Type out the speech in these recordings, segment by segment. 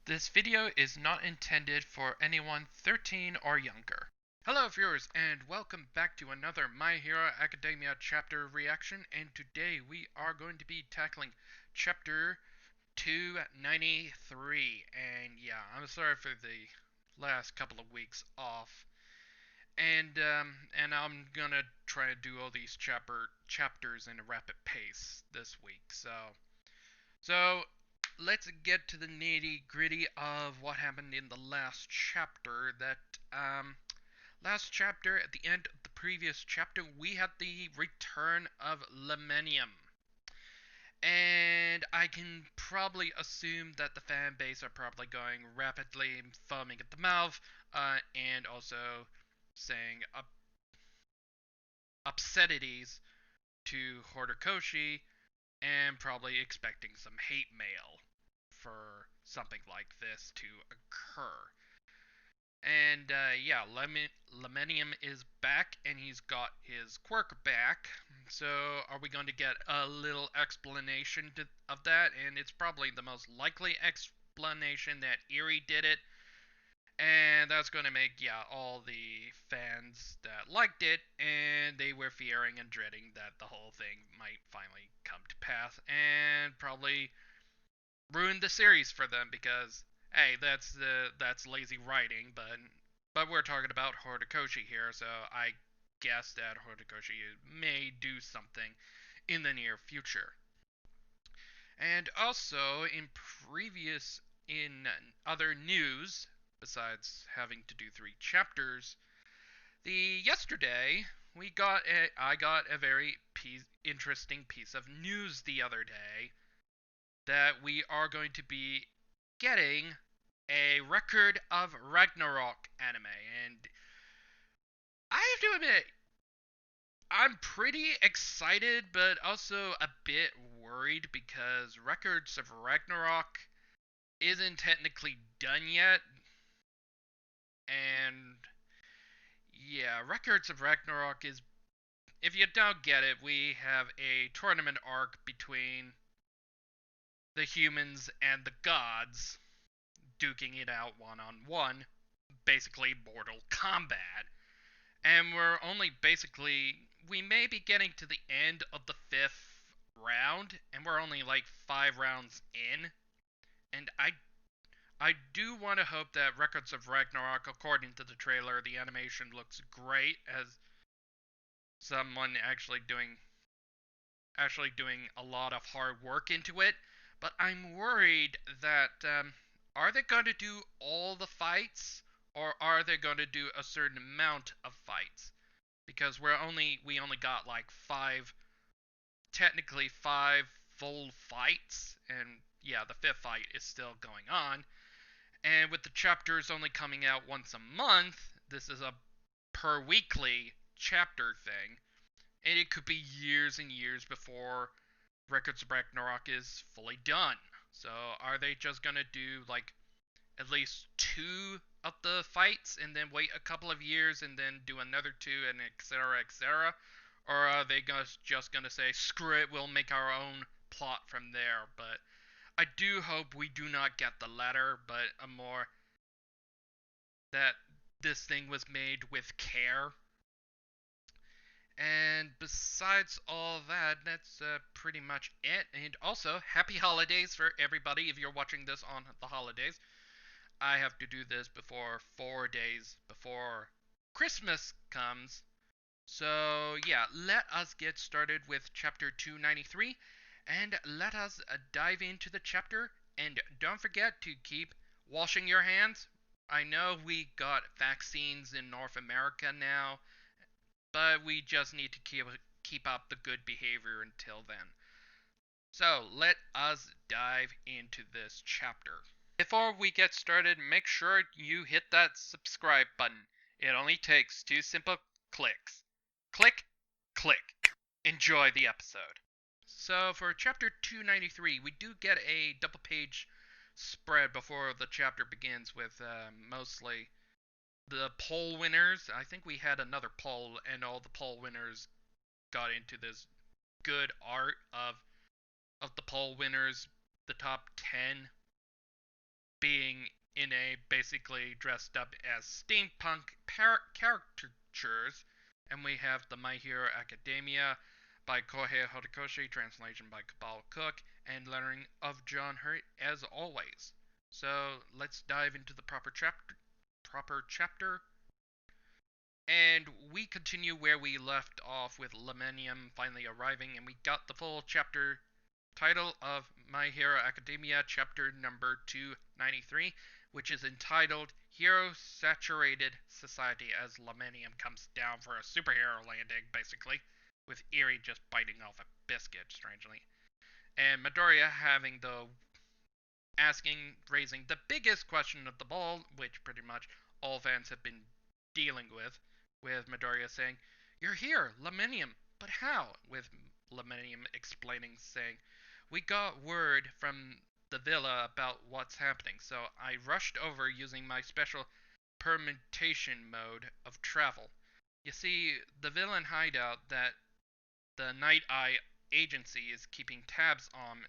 This video is not intended for anyone 13 or younger. Hello viewers and welcome back to another My Hero Academia chapter reaction, and today we are going to be tackling chapter 293. And yeah, I'm sorry for the last couple of weeks off. And I'm gonna try to do all these chapters in a rapid pace this week. So let's get to the nitty gritty of what happened in the last chapter. Last chapter, at the end of the previous chapter, we had the return of Lemenium. And I can probably assume that the fan base are probably going rapidly foaming at the mouth, and also saying obscenities to Horikoshi, and probably expecting some hate mail for something like this to occur. And yeah, Lemenium is back, and he's got his quirk back. So, are we going to get a little explanation of that? And it's probably the most likely explanation that Eri did it, and that's going to make, yeah, all the fans that liked it, and they were fearing and dreading that the whole thing might finally come to pass, and probably ruin the series for them because hey, that's lazy writing, but we're talking about Horikoshi here, so I guess that Horikoshi may do something in the near future. And also in other news, besides having to do 3 chapters, the yesterday I got a very interesting piece of news the other day that we are going to be getting a Record of Ragnarok anime. And I have to admit, I'm pretty excited, but also a bit worried because Records of Ragnarok isn't technically done yet. And yeah, Records of Ragnarok is, if you don't get it, we have a tournament arc between the humans and the gods duking it out one on one, basically Mortal Kombat. And we're only basically, we may be getting to the end of the 5th round, and we're only like 5 rounds in. And I do want to hope that Records of Ragnarok, according to the trailer, the animation looks great as someone actually doing a lot of hard work into it. But I'm worried that are they going to do all the fights, or are they going to do a certain amount of fights? Because we only got like technically 5 full fights, and yeah, the 5th fight is still going on. And with the chapters only coming out once a month, this is a per weekly chapter thing, and it could be years and years before Records of Ragnarok is fully done. So are they just gonna do like at least 2 of the fights and then wait a couple of years and then do another 2 and etc. etc. Or are they just gonna say screw it, we'll make our own plot from there? But I do hope we do not get the latter, but a more that this thing was made with care. And besides all that, that's pretty much it. And also, happy holidays for everybody if you're watching this on the holidays. I have to do this before 4 days before Christmas comes. So, yeah, let us get started with chapter 293 and let us dive into the chapter. And don't forget to keep washing your hands. I know we got vaccines in North America now, but we just need to keep up the good behavior until then. So, let us dive into this chapter. Before we get started, make sure you hit that subscribe button. It only takes 2 simple clicks. Click, click. Enjoy the episode. So, for chapter 293, we do get a double page spread before the chapter begins with mostly the poll winners. I think we had another poll, and all the poll winners got into this good art of the poll winners, the top 10 being in a basically dressed up as steampunk caricatures. And we have the My Hero Academia by Kohei Horikoshi, translation by Cabal Cook, and lettering of John Hurt as always. So let's dive into the proper chapter. And we continue where we left off with Lemenium finally arriving, and we got the full chapter title of My Hero Academia, chapter number 293, which is entitled Hero Saturated Society, as Lemenium comes down for a superhero landing, basically, with Eri just biting off a biscuit, strangely. And Midoriya raising the biggest question of the ball, which pretty much all fans have been dealing with Midoriya saying, "You're here, Lemenium, but how?" With Lemenium explaining, saying, "We got word from the villa about what's happening, so I rushed over using my special permutation mode of travel. You see, the villain hideout that the Night Eye agency is keeping tabs on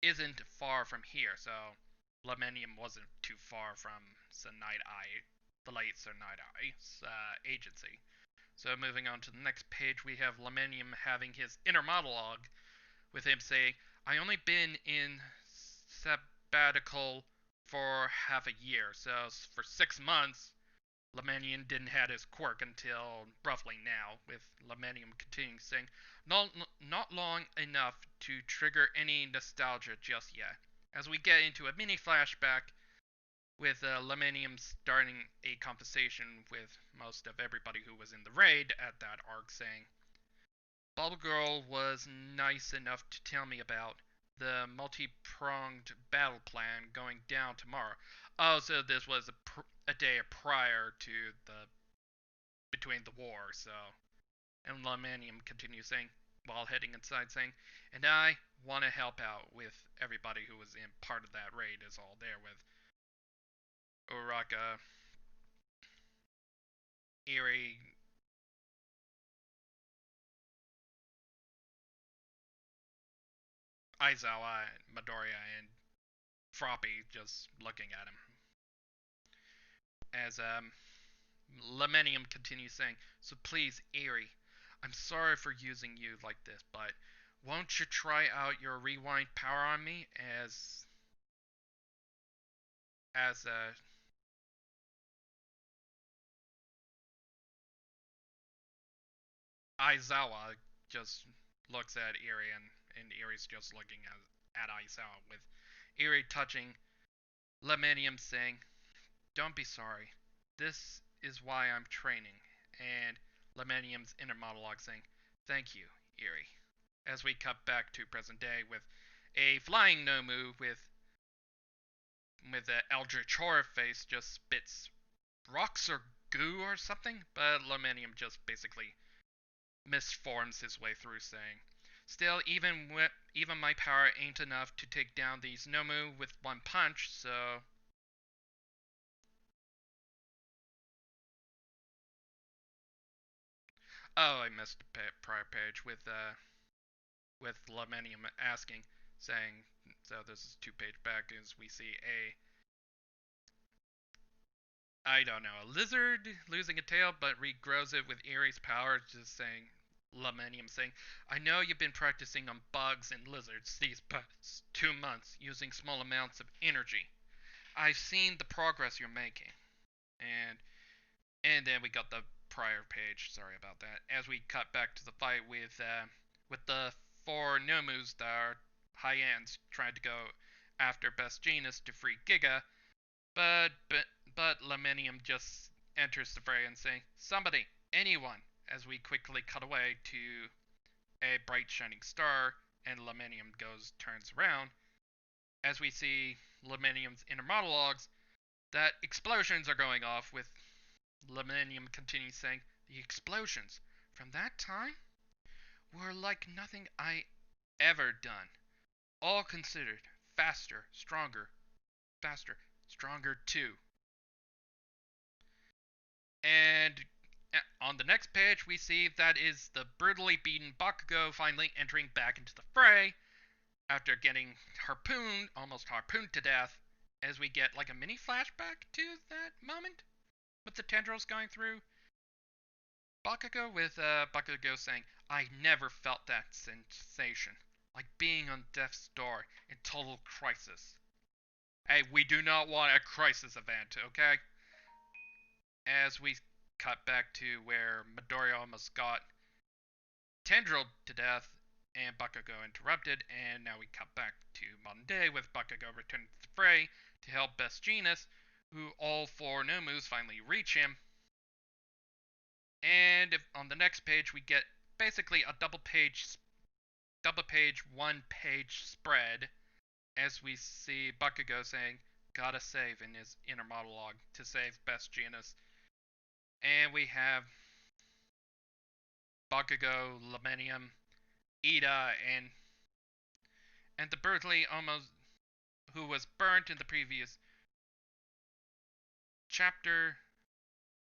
isn't far from here, so Lemenium wasn't too far from the late Sir Night Eye's agency. So moving on to the next page, we have Lemenium having his inner monologue with him saying, "I only been in sabbatical for half a year, so for 6 months, Lemenium didn't have his quirk until roughly now," with Lemenium continuing saying, not long enough to trigger any nostalgia just yet. As we get into a mini flashback with Lemenium starting a conversation with most of everybody who was in the raid at that arc, saying, "Bubble Girl was nice enough to tell me about the multi-pronged battle plan going down tomorrow." Oh, so this was a day prior to the between the war, so. And Lemenium continues saying, while heading inside, saying, "And I want to help out with everybody who was in part of that raid is all there with Uraka, Eri, Aizawa, Midoriya, and Froppy just looking at him." As Lemenium continues saying, "So please, Eri, I'm sorry for using you like this, but won't you try out your rewind power on me as Aizawa just looks at Eri, and Eri's just looking at Aizawa, with Eri touching Lemenium, saying, "Don't be sorry. This is why I'm training." And Lemenium's inner monologue saying, "Thank you, Eri." As we cut back to present day with a flying Nomu with an eldritch horror face just spits rocks or goo or something, but Lemenium just basically misforms his way through, saying, "Still, even my power ain't enough to take down these Nomu with one punch, so." Oh, I missed the prior page with Lemenium asking, saying, so this is 2 page back, as we see I don't know, a lizard losing a tail but regrows it with Eri's power, just saying, Lemenium saying, "I know you've been practicing on bugs and lizards these past 2 months using small amounts of energy. I've seen the progress you're making." And then we got the prior page. Sorry about that. As we cut back to the fight with the 4 Nomus that are high ends trying to go after Best Genus to free Giga, but Lemenium just enters the fray and saying, "Somebody, anyone." As we quickly cut away to a bright shining star, and Lemenium turns around, as we see Lemenium's inner monologues that explosions are going off, with Lemenium continues saying, "The explosions from that time were like nothing I ever done. All considered, faster, stronger too." And on the next page, we see that is the brutally beaten Bakugo finally entering back into the fray after getting almost harpooned to death. as we get like a mini flashback to that moment with the tendrils going through Bakugo, with Bakugo saying, "I never felt that sensation, like being on death's door in total crisis." Hey, we do not want a crisis event, okay? As we cut back to where Midoriya almost got tendrilled to death and Bakugo interrupted, and now we cut back to modern day with Bakugo returning to the fray to help Best Jeanist, who all four Nomus finally reach him. And on the next page, we get basically a double page, one page spread as we see Bakugo saying, "Gotta save," in his inner monologue to save Best Jeanist. And we have Bakugo, Lamenium, Ida, and the Berkeley almost who was burnt in the previous chapter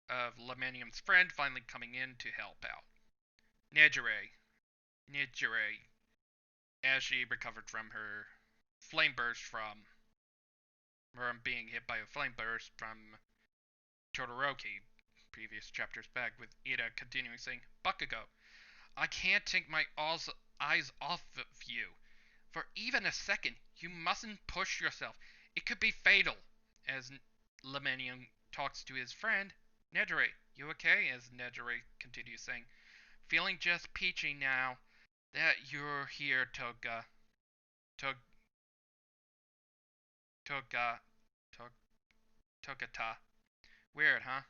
of Lamenium's friend finally coming in to help out. Nejire, as she recovered from her flame burst from being hit by a flame burst from Todoroki previous chapters back, with Ida continuing saying, "Bakugo, I can't take my eyes off of you. For even a second, you mustn't push yourself. It could be fatal." As Lamenium talks to his friend, "Nejire, you okay?" As Nejire continues saying, "Feeling just peachy now that you're here, Togata. Weird, huh?"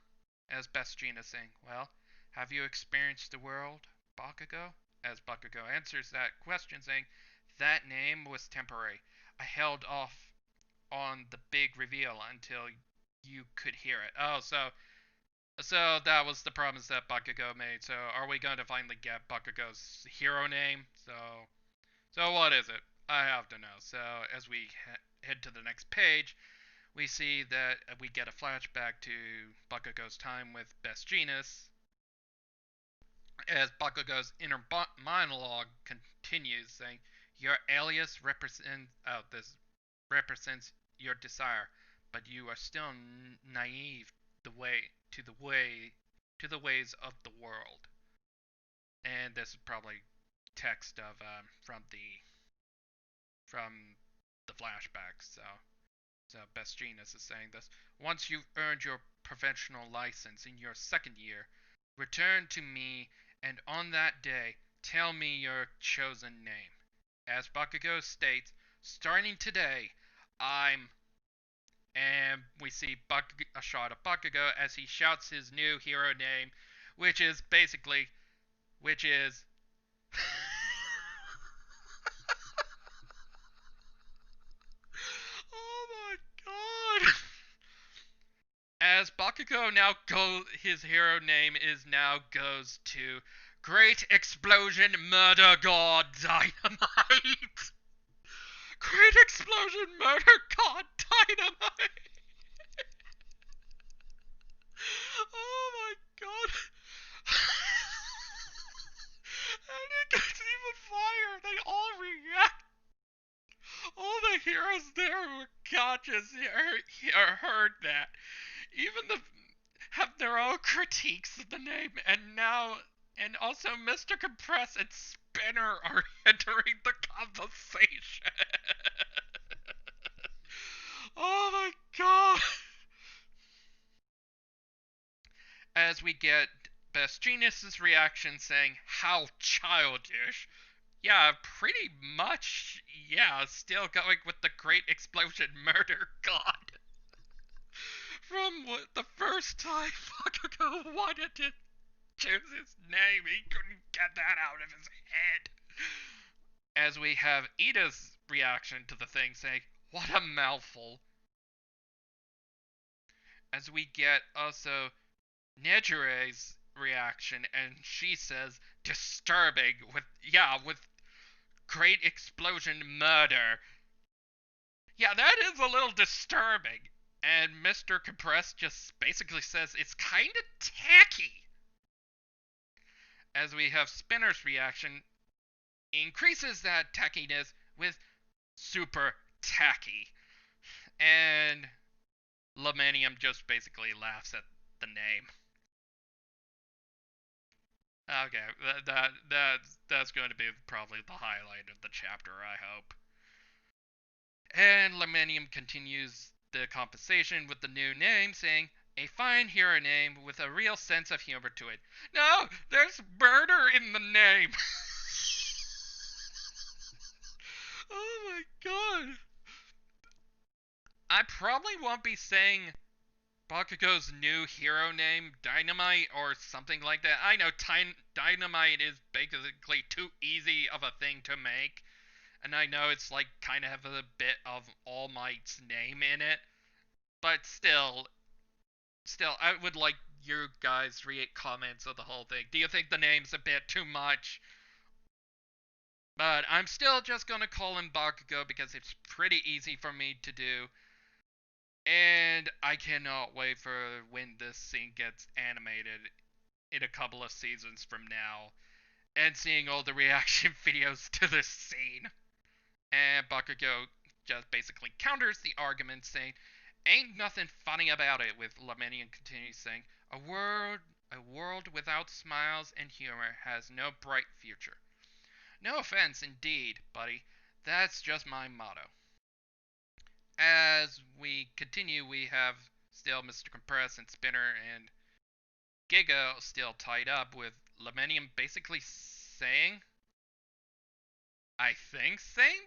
As Best Jeanist is saying, "Well, have you experienced the world, Bakugo?" As Bakugo answers that question saying, "That name was temporary. I held off on the big reveal until you could hear it." Oh, so that was the promise that Bakugo made. So are we going to finally get Bakugo's hero name? So what is it? I have to know. So as we head to the next page, we see that we get a flashback to Bakugo's time with Best Jeanist, as Bakugo's inner monologue continues, saying, "Your alias represents your desire, but you are still naive the way to the ways of the world." And this is probably text of from the flashback. So Best Jeanist is saying this. "Once you've earned your professional license in your second year, return to me, and on that day, tell me your chosen name." As Bakugo states, "Starting today, I'm..." And we see a shot of Bakugo as he shouts his new hero name, which is oh my god. As Bakugo his hero name goes to Great Explosion Murder God Dynamite. Great Explosion Murder God Dynamite. Oh my god. And it gets even fire. They all react. All the heroes there who conscious heard that. Even have their own critiques of the name, and also Mr. Compress and Spinner are entering the conversation. Oh my god. As we get Best Jeanist's reaction saying, "How childish." Yeah, pretty much. Yeah, still going with the Great Explosion Murder God. From the first time Bakugo wanted to choose his name, he couldn't get that out of his head. As we have Ida's reaction to the thing saying, "What a mouthful." As we get also Nejire's reaction, and she says, "Disturbing," with Great Explosion Murder. Yeah, that is a little disturbing. And Mr. Compress just basically says it's kinda tacky. As we have Spinner's reaction, increases that tackiness with super tacky. And Lamanium just basically laughs at the name. Okay, that's going to be probably the highlight of the chapter, I hope. And Lamanium continues the conversation with the new name, saying, "A fine hero name with a real sense of humor to it." No, there's murder in the name. Oh my god. I probably won't be saying Bakugo's new hero name, Dynamite, or something like that. I know Dynamite is basically too easy of a thing to make, and I know it's like kind of have a bit of All Might's name in it, but still, I would like you guys to read comments of the whole thing. Do you think the name's a bit too much? But I'm still just gonna call him Bakugo because it's pretty easy for me to do. And I cannot wait for when this scene gets animated in a couple of seasons from now and seeing all the reaction videos to this scene. And Bakugo just basically counters the argument, saying, "Ain't nothing funny about it," with Lamanian continues saying, a world without smiles and humor has no bright future. No offense, indeed, buddy. That's just my motto. As we continue, we have still Mr. Compress and Spinner and Giga still tied up, with Lamanium basically saying, I think saying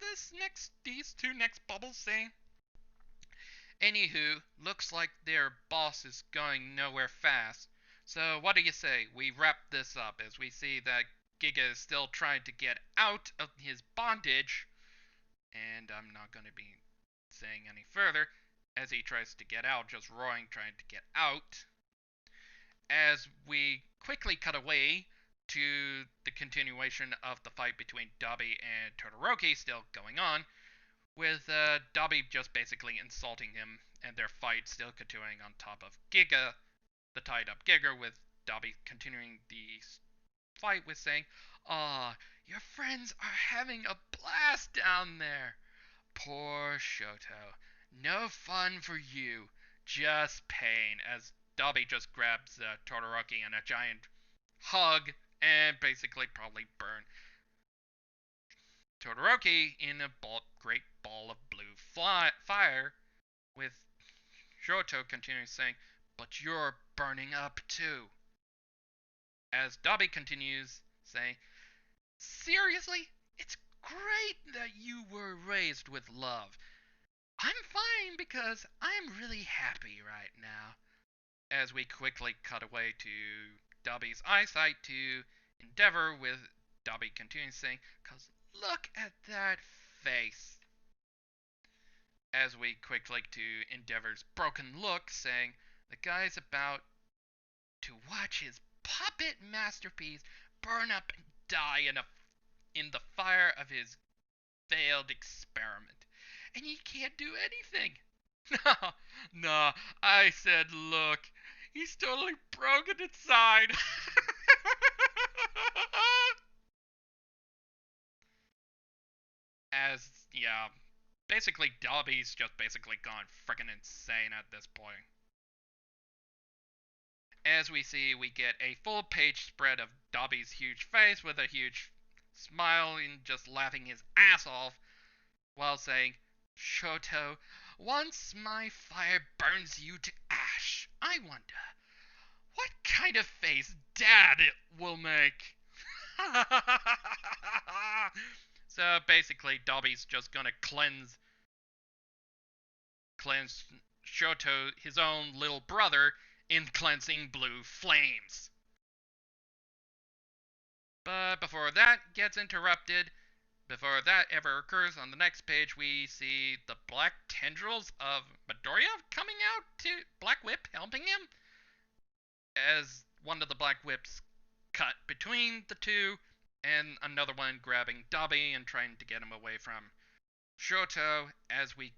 these two next bubbles saying, "Anywho, looks like their boss is going nowhere fast. So what do you say we wrap this up, as we see that Giga is still trying to get out of his bondage," and I'm not going to be saying any further, as he tries to get out, just roaring trying to get out. As we quickly cut away to the continuation of the fight between Dabi and Todoroki still going on, with Dabi just basically insulting him, and their fight still continuing on top of Giga, the tied up Giga, with Dabi continuing the fight with saying, "Aw, your friends are having a blast down there. Poor Shoto. No fun for you. Just pain," as Dabi just grabs Todoroki in a giant hug and basically probably burn Todoroki in a great ball of blue fire, with Shoto continuing saying, "But you're burning up too." As Dabi continues saying, "Seriously? It's great that you were raised with love. I'm fine because I'm really happy right now." As we quickly cut away to Dabi's eyesight to Endeavor, with Dabi continuing saying, "Cause look at that face." As we quickly to Endeavor's broken look, saying, "The guy's about to watch his puppet masterpiece burn up and die in the fire of his failed experiment. And he can't do anything." No, no, I said, look, he's totally broken inside. As, yeah, basically Dobby's just basically gone freaking insane at this point. As we see, we get a full page spread of Dobby's huge face with a huge smile and just laughing his ass off while saying, "Shoto, once my fire burns you to ash, I wonder what kind of face Dad it will make." So basically, Dobby's just gonna cleanse Shoto, his own little brother, in cleansing blue flames. But before that gets interrupted, before that ever occurs, on the next page we see the black tendrils of Midoriya coming out to Black Whip helping him, as one of the Black Whips cut between the two, and another one grabbing Dabi and trying to get him away from Shoto, as we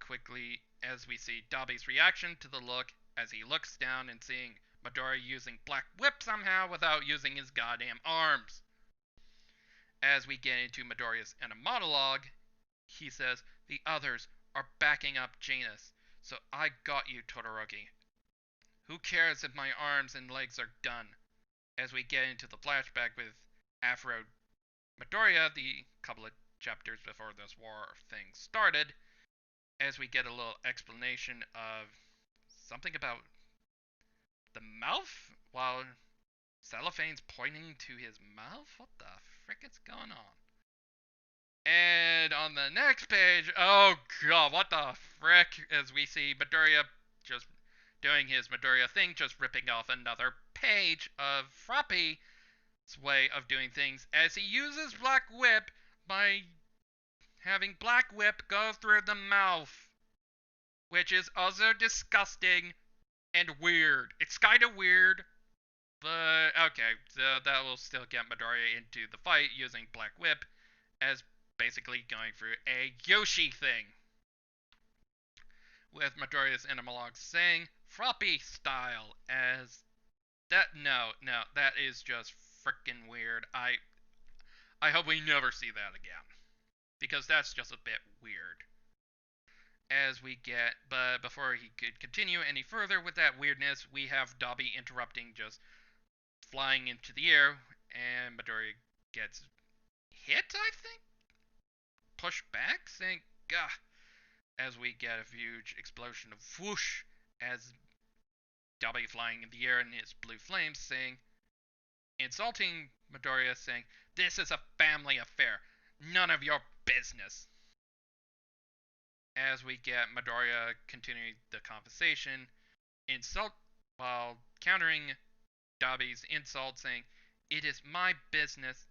see Dabi's reaction to the look as he looks down and seeing Midoriya using Black Whip somehow without using his goddamn arms. As we get into Midoriya's inner monologue, he says, "The others are backing up Janus. So I got you, Todoroki. Who cares if my arms and legs are done? As we get into the flashback with Afro Midoriya, the couple of chapters before this war thing started, as we get a little explanation of something about the mouth while Cellophane's pointing to his mouth? What the frick is going on? And on the next page, oh god, what the frick, as we see Midoriya just doing his Midoriya thing, just ripping off another page of Froppy's way of doing things, as he uses Black Whip by having Black Whip go through the mouth, which is also disgusting and weird. It's kind of weird, but okay, so that will still get Midoriya into the fight using Black Whip as basically going through a Yoshi thing. With Midoriya's inner monologue saying Froppy style as that that is just freaking weird. I hope we never see that again. Because that's just a bit weird. As we get, but before he could continue any further with that weirdness, we have Dobby interrupting, just flying into the air, and Midoriya gets hit, I think? Pushed back, saying, gah, as we get a huge explosion of whoosh, as Dobby flying in the air in his blue flames, saying, insulting Midoriya, saying, this is a family affair, none of your business. As we get Midoriya continuing the conversation, insult while countering Dobby's insult, saying, it is my business.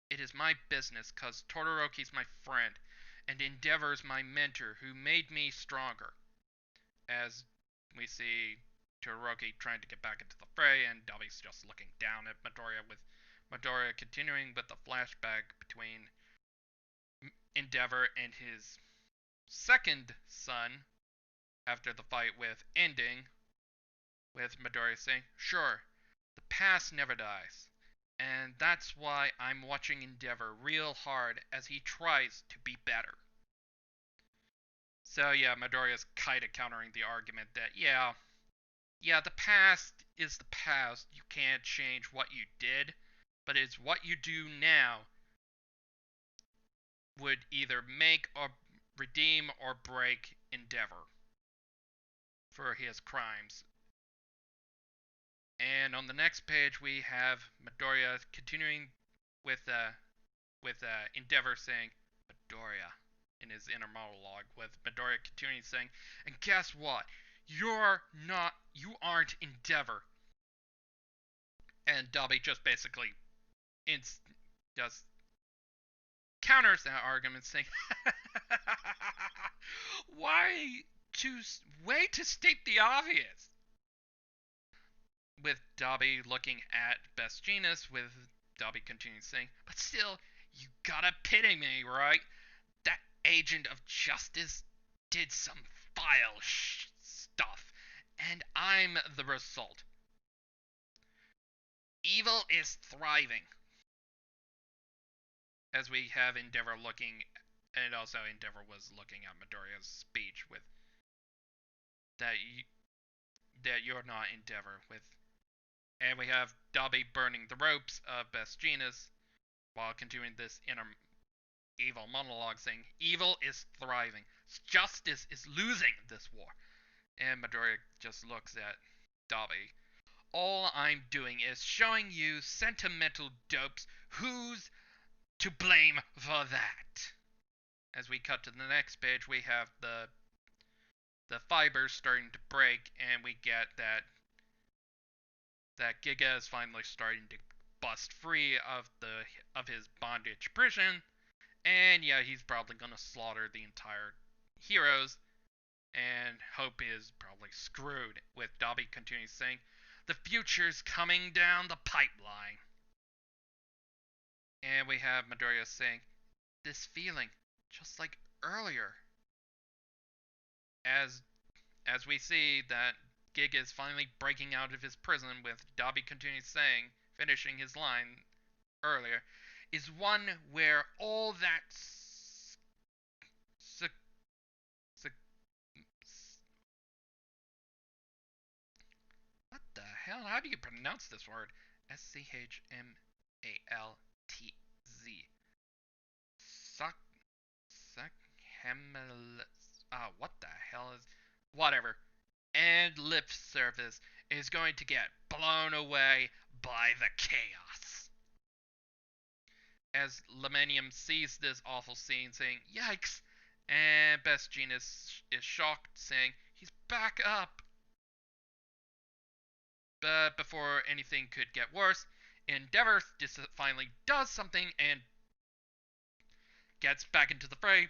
It is my business, cause Todoroki's my friend, and Endeavor's my mentor, who made me stronger. As we see Todoroki trying to get back into the fray, and Dobby's just looking down at Midoriya, with Midoriya continuing with the flashback between Endeavor and his second son, after the fight with ending, with Midoriya saying, sure, the past never dies. And that's why I'm watching Endeavor real hard as he tries to be better. So yeah, Midoriya's kind of countering the argument that, yeah, the past is the past. You can't change what you did, but it's what you do now would either make or redeem or break Endeavor for his crimes. And on the next page, we have Midoriya continuing with Endeavor saying, Midoriya, in his inner monologue, with Midoriya continuing saying, and guess what? You aren't Endeavor. And Dobby just basically just counters that argument, saying, way to state the obvious. With Dobby looking at Best Jeanist, with Dobby continuing saying, but still, you gotta pity me, right? That agent of justice did some vile stuff, and I'm the result. Evil is thriving. As we have Endeavor looking, and also Endeavor was looking at Midoriya's speech with that you're not Endeavor, with, and we have Dobby burning the ropes of Best Jeanist while continuing this inner evil monologue saying, evil is thriving, justice is losing this war. And Midoriya just looks at Dobby. All I'm doing is showing you sentimental dopes who's to blame for that. As we cut to the next page, we have the fibers starting to break, and we get that Giga is finally starting to bust free of his bondage prison. And yeah, he's probably gonna slaughter the entire heroes, and Hope is probably screwed, with Dobby continuing saying, the future's coming down the pipeline. And we have Midoriya saying, this feeling, just like earlier. As we see that Giga is finally breaking out of his prison, with Dobby continuing saying, finishing his line earlier, is one where all that hell, how do you pronounce this word? Schmaltz. Suck. What the hell is. Whatever. And lip service is going to get blown away by the chaos. As Lemanium sees this awful scene, saying, "Yikes!" And Best Jean is shocked, saying, "He's back up." But before anything could get worse, Endeavor finally does something and gets back into the fray,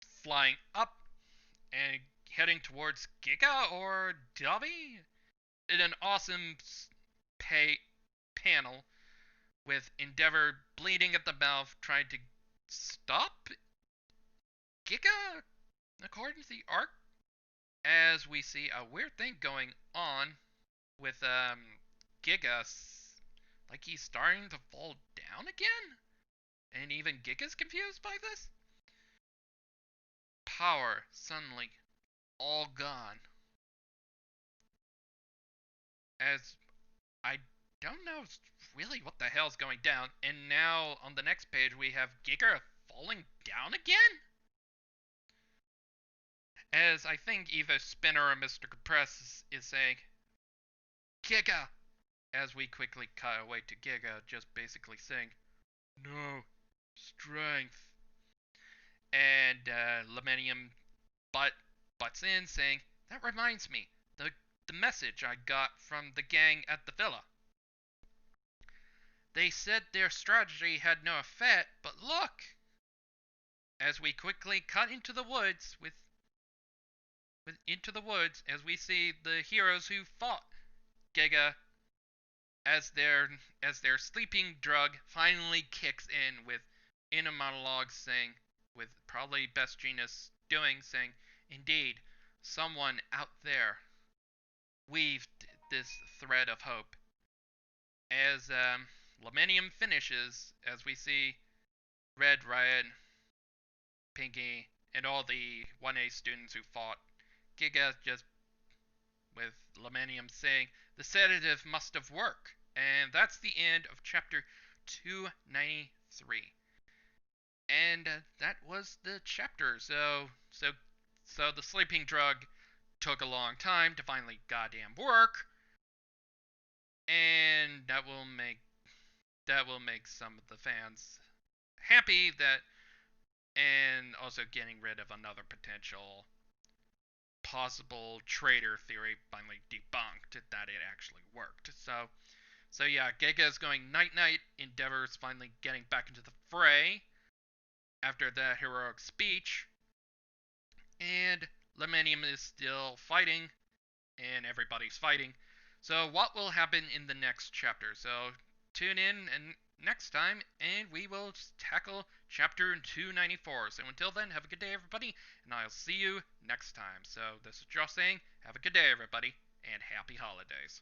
flying up and heading towards Giga or Dobby in an awesome panel with Endeavor bleeding at the mouth, trying to stop Giga, according to the arc, as we see a weird thing going on with Giga, like he's starting to fall down again, and even Giga's confused by this. Power suddenly all gone, as I don't know really what the hell's going down. And now on the next page we have Giga falling down again, as I think either Spinner or Mr. Compress is saying, "Giga," as we quickly cut away to Giga just basically saying, "No, strength." And Lemanium butts in saying, "That reminds me, the message I got from the gang at the villa. They said their strategy had no effect, but look!" As we quickly cut into the woods as we see the heroes who fought Giga, as their sleeping drug finally kicks in, with inner monologue saying, with probably Best Genius saying, "Indeed, someone out there weaved this thread of hope." As Lemanium finishes, as we see Red Riot, Pinky, and all the 1A students who fought Giga, just with Lemanium saying, "The sedative must have worked." And that's the end of chapter 293. And that was the chapter. So the sleeping drug took a long time to finally goddamn work, and that will make some of the fans happy, that, and also getting rid of another potential possible traitor theory finally debunked, that it actually worked. So yeah, Giga is going night-night. Endeavor is finally getting back into the fray after that heroic speech. And Lemanium is still fighting, and everybody's fighting. So what will happen in the next chapter? So tune in and next time, and we will tackle chapter 294. So until then, have a good day, everybody, and I'll see you next time. So this is Josh saying, have a good day, everybody, and happy holidays.